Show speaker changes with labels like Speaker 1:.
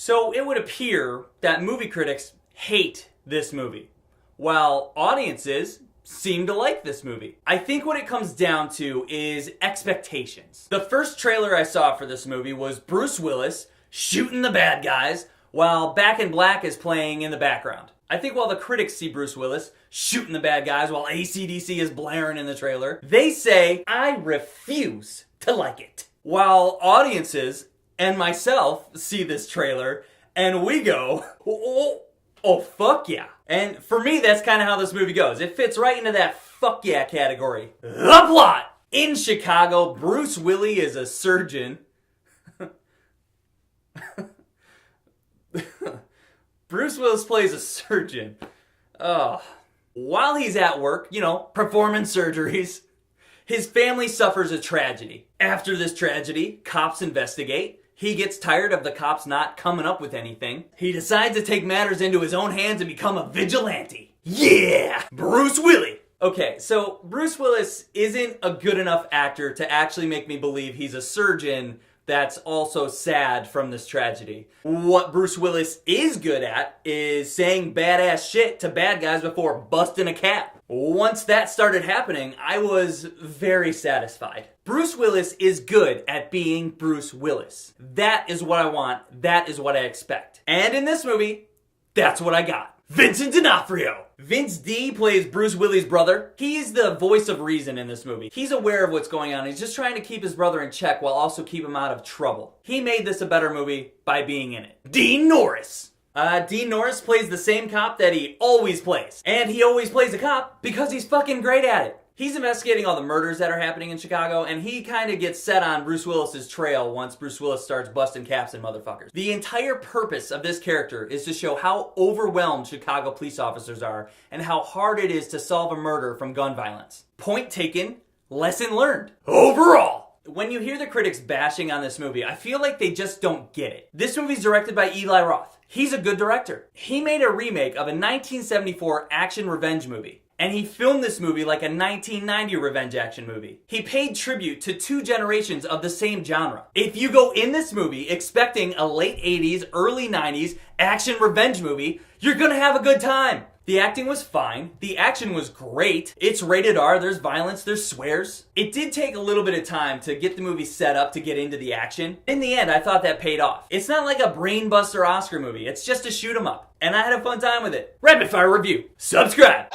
Speaker 1: So it would appear that movie critics hate this movie, while audiences seem to like this movie. I think what it comes down to is expectations. The first trailer I saw for this movie was Bruce Willis shooting the bad guys while Back in Black is playing in the background. I think while the critics see Bruce Willis shooting the bad guys while AC/DC is blaring in the trailer, they say, I refuse to like it. While audiences and myself see this trailer and we go, oh fuck yeah. And for me, that's kind of how this movie goes. It fits right into that fuck yeah category. The plot! In Chicago, Bruce Willis is a surgeon. Bruce Willis plays a surgeon. While he's at work, performing surgeries, his family suffers a tragedy. After this tragedy, cops investigate. He gets tired of the cops not coming up with anything. He decides to take matters into his own hands and become a vigilante. Yeah! Bruce Willis! Okay, so Bruce Willis isn't a good enough actor to actually make me believe he's a surgeon that's also sad from this tragedy. What Bruce Willis is good at is saying badass shit to bad guys before busting a cap. Once that started happening, I was very satisfied. Bruce Willis is good at being Bruce Willis. That is what I want. That is what I expect. And in this movie, that's what I got. Vincent D'Onofrio. Vince D plays Bruce Willis' brother. He's the voice of reason in this movie. He's aware of what's going on. He's just trying to keep his brother in check while also keep him out of trouble. He made this a better movie by being in it. Dean Norris. Dean Norris plays the same cop that he always plays. And he always plays a cop because he's fucking great at it. He's investigating all the murders that are happening in Chicago, and he kind of gets set on Bruce Willis's trail once Bruce Willis starts busting caps and motherfuckers. The entire purpose of this character is to show how overwhelmed Chicago police officers are and how hard it is to solve a murder from gun violence. Point taken, lesson learned. Overall, when you hear the critics bashing on this movie, I feel like they just don't get it. This movie's directed by Eli Roth. He's a good director. He made a remake of a 1974 action revenge movie. And he filmed this movie like a 1990 revenge action movie. He paid tribute to two generations of the same genre. If you go in this movie expecting a late 80s, early 90s action revenge movie, you're gonna have a good time. The acting was fine. The action was great. It's rated R. There's violence. There's swears. It did take a little bit of time to get the movie set up to get into the action. In the end, I thought that paid off. It's not like a brainbuster Oscar movie. It's just a shoot 'em up. And I had a fun time with it. Rapid fire review. Subscribe.